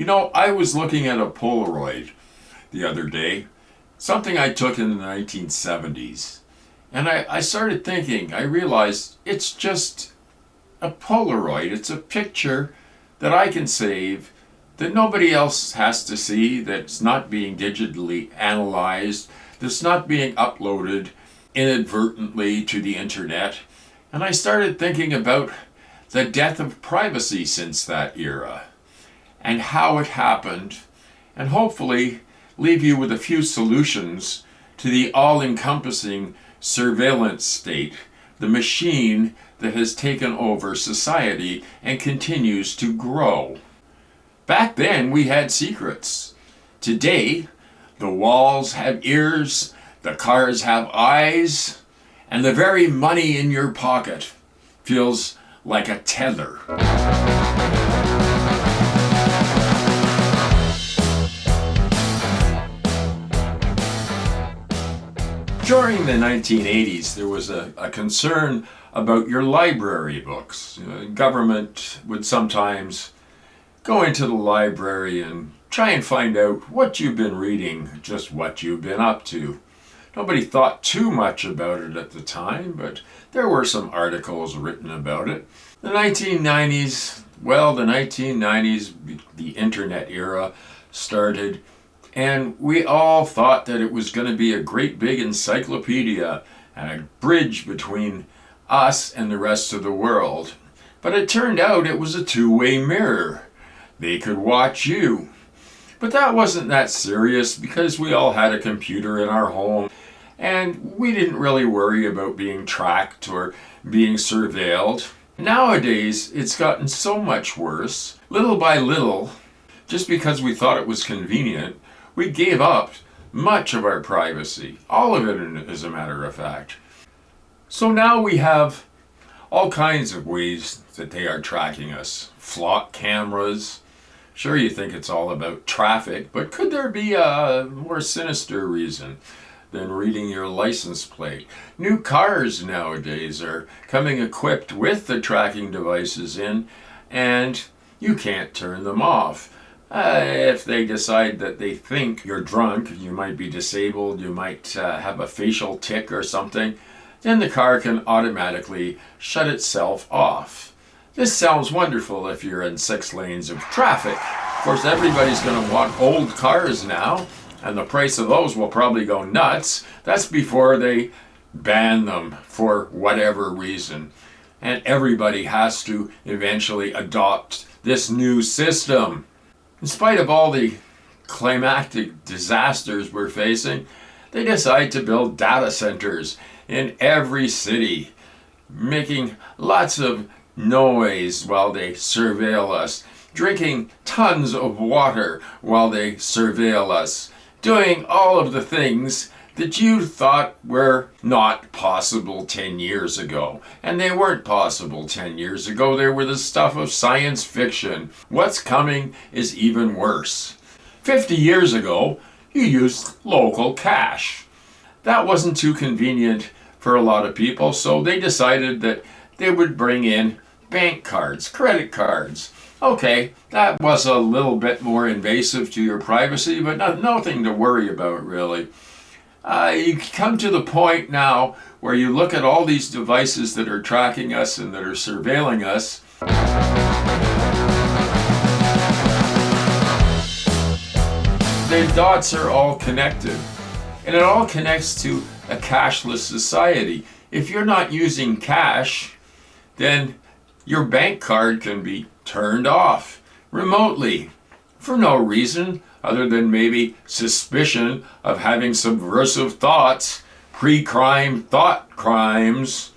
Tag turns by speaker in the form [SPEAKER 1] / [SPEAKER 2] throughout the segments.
[SPEAKER 1] I was looking at a Polaroid the other day, something I took in the 1970s. And I started thinking, I realized it's just a Polaroid. It's a picture that I can save, that nobody else has to see, that's not being digitally analyzed, that's not being uploaded inadvertently to the internet. And I started thinking about the death of privacy since that era and how it happened, and hopefully leave you with a few solutions to the all-encompassing surveillance state, the machine that has taken over society and continues to grow. Back then, we had secrets. Today, the walls have ears, the cars have eyes, and the very money in your pocket feels like a tether. During the 1980s, there was a concern about your library books. Government would sometimes go into the library and try and find out what you've been reading, just what you've been up to. Nobody thought too much about it at the time, but there were some articles written about it. The 1990s, the internet era started, and we all thought that it was going to be a great big encyclopedia and a bridge between us and the rest of the world. But it turned out it was a two-way mirror. They could watch you. But that wasn't that serious because we all had a computer in our home and we didn't really worry about being tracked or being surveilled. Nowadays, it's gotten so much worse. Little by little, just because we thought it was convenient, we gave up much of our privacy. All of it, as a matter of fact. So now we have all kinds of ways that they are tracking us. Flock cameras. Sure, you think it's all about traffic, but could there be a more sinister reason than reading your license plate? New cars nowadays are coming equipped with the tracking devices in, and you can't turn them off. If they decide that they think you're drunk, you might be disabled, you might have a facial tic or something, then the car can automatically shut itself off. This sounds wonderful if you're in 6 lanes of traffic. Of course, everybody's going to want old cars now, and the price of those will probably go nuts. That's before they ban them for whatever reason. And everybody has to eventually adopt this new system. In spite of all the climactic disasters we're facing, they decide to build data centers in every city, making lots of noise while they surveil us, drinking tons of water while they surveil us, doing all of the things that you thought were not possible 10 years ago. And they weren't possible 10 years ago. They were the stuff of science fiction. What's coming is even worse. 50 years ago, you used local cash. That wasn't too convenient for a lot of people, so they decided that they would bring in bank cards, credit cards. Okay, that was a little bit more invasive to your privacy, but nothing to worry about really. You come to the point now where you look at all these devices that are tracking us and that are surveilling us. The dots are all connected, and it all connects to a cashless society. If you're not using cash, then your bank card can be turned off remotely for no reason other than maybe suspicion of having subversive thoughts, pre-crime thought crimes.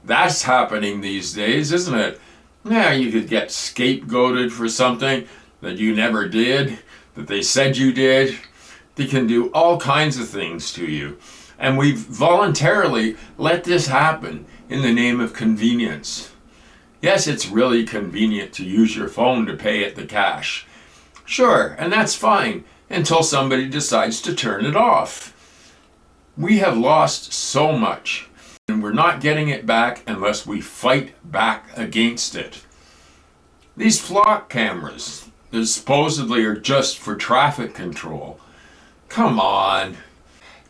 [SPEAKER 1] That's happening these days, isn't it? Yeah, you could get scapegoated for something that you never did, that they said you did. They can do all kinds of things to you. And we've voluntarily let this happen in the name of convenience. Yes, it's really convenient to use your phone to pay at the cash. Sure, and that's fine until somebody decides to turn it off. We have lost so much, and we're not getting it back unless we fight back against it. These flock cameras, that supposedly are just for traffic control. Come on.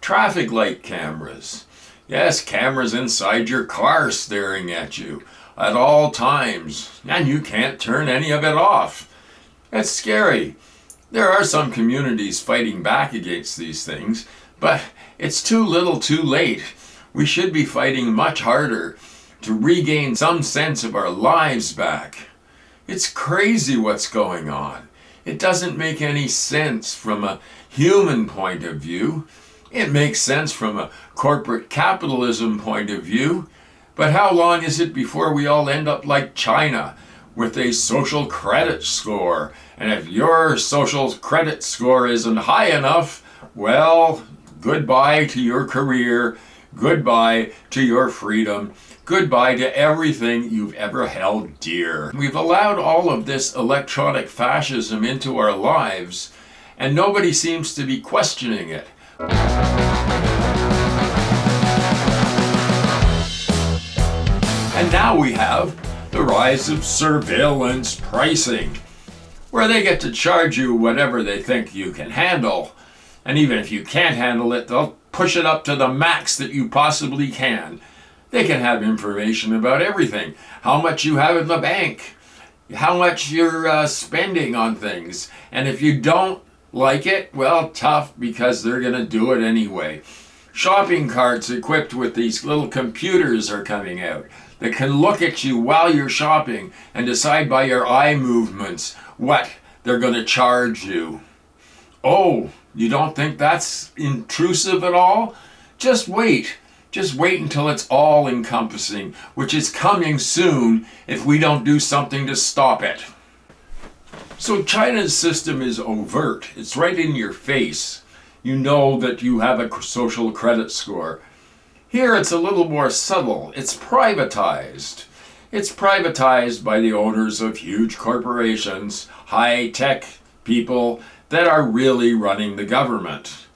[SPEAKER 1] Traffic light cameras. Yes, cameras inside your car staring at you at all times, and you can't turn any of it off. It's scary. There are some communities fighting back against these things, but it's too little too late. We should be fighting much harder to regain some sense of our lives back. It's crazy what's going on. It doesn't make any sense from a human point of view. It makes sense from a corporate capitalism point of view. But how long is it before we all end up like China with a social credit score? And if your social credit score isn't high enough, well, goodbye to your career, goodbye to your freedom, goodbye to everything you've ever held dear. We've allowed all of this electronic fascism into our lives, and nobody seems to be questioning it. And now we have the rise of surveillance pricing, where they get to charge you whatever they think you can handle. And even if you can't handle it, they'll push it up to the max that you possibly can. They can have information about everything. How much you have in the bank, how much you're spending on things. And if you don't like it, well, tough, because they're going to do it anyway. Shopping carts equipped with these little computers are coming out that can look at you while you're shopping and decide by your eye movements what they're going to charge you. Oh, you don't think that's intrusive at all? Just wait. Just wait until it's all encompassing, which is coming soon if we don't do something to stop it. So China's system is overt. It's right in your face. You know that you have a social credit score. Here it's a little more subtle. It's privatized. It's privatized by the owners of huge corporations, high-tech people that are really running the government.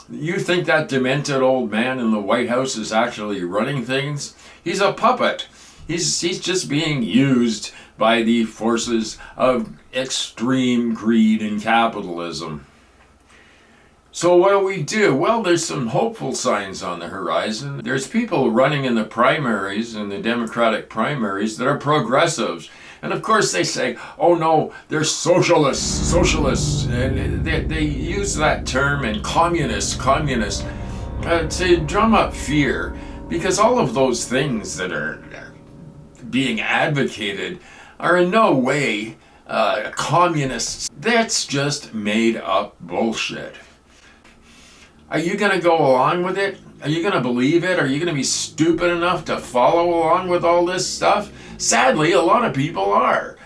[SPEAKER 1] You think that demented old man in the White House is actually running things? He's a puppet. He's just being used by the forces of extreme greed and capitalism. So what do? Well, there's some hopeful signs on the horizon. There's people running in the primaries, in the Democratic primaries, that are progressives. And of course they say, oh no, they're socialists. And they use that term, and communist, to drum up fear. Because all of those things that are being advocated are in no way communists. That's just made up bullshit. Are you going to go along with it? Are you going to believe it? Are you going to be stupid enough to follow along with all this stuff? Sadly, a lot of people are.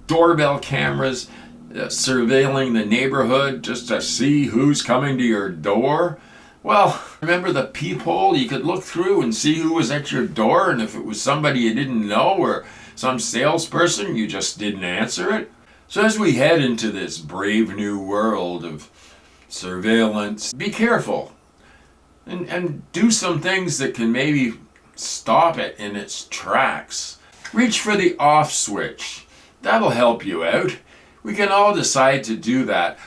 [SPEAKER 1] Doorbell cameras surveilling the neighborhood just to see who's coming to your door. Well, remember the peephole? You could look through and see who was at your door, and if it was somebody you didn't know or some salesperson, you just didn't answer it. So as we head into this brave new world of surveillance, be careful and do some things that can maybe stop it in its tracks. Reach for the off switch. That'll help you out. We can all decide to do that.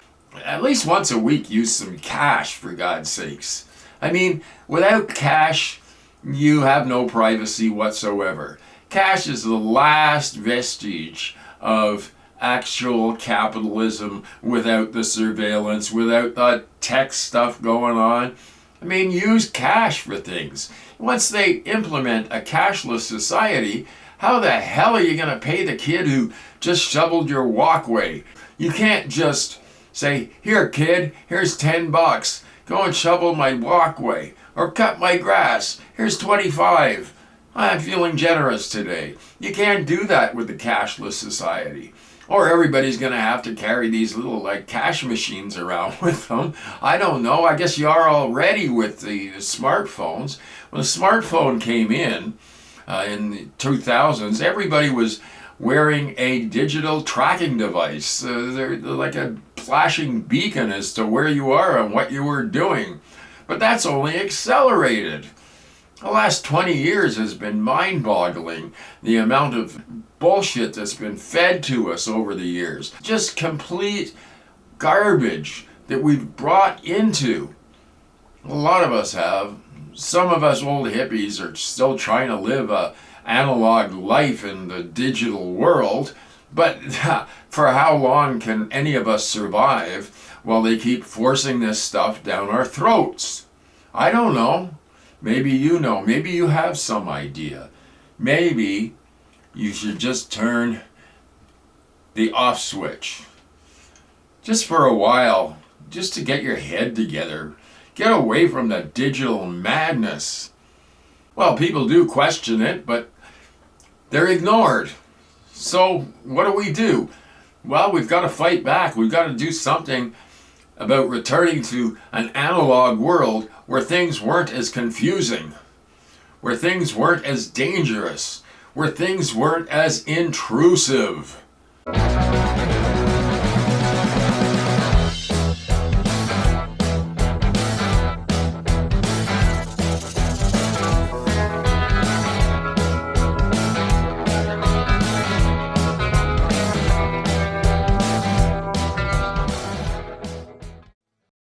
[SPEAKER 1] At least once a week, use some cash, for God's sakes. I mean, without cash, you have no privacy whatsoever. Cash is the last vestige of actual capitalism without the surveillance, without the tech stuff going on. I mean, use cash for things. Once they implement a cashless society, how the hell are you going to pay the kid who just shoveled your walkway? You can't just say, here kid, here's $10. Go and shovel my walkway. Or cut my grass. Here's $25. I'm feeling generous today. You can't do that with the cashless society. Or everybody's going to have to carry these little cash machines around with them. I don't know. I guess you are already with the smartphones. When the smartphone came in the 2000s, everybody was wearing a digital tracking device. They're like a flashing beacon as to where you are and what you were doing. But that's only accelerated. The last 20 years has been mind-boggling, the amount of bullshit that's been fed to us over the years. Just complete garbage that we've brought into. A lot of us have. Some of us old hippies are still trying to live a analog life in the digital world, but for how long can any of us survive while they keep forcing this stuff down our throats? I don't know. Maybe you know. Maybe you have some idea. Maybe you should just turn the off switch. Just for a while, just to get your head together. Get away from the digital madness. Well, people do question it, but they're ignored. So what do? Well, we've got to fight back. We've got to do something about returning to an analog world where things weren't as confusing, where things weren't as dangerous, where things weren't as intrusive.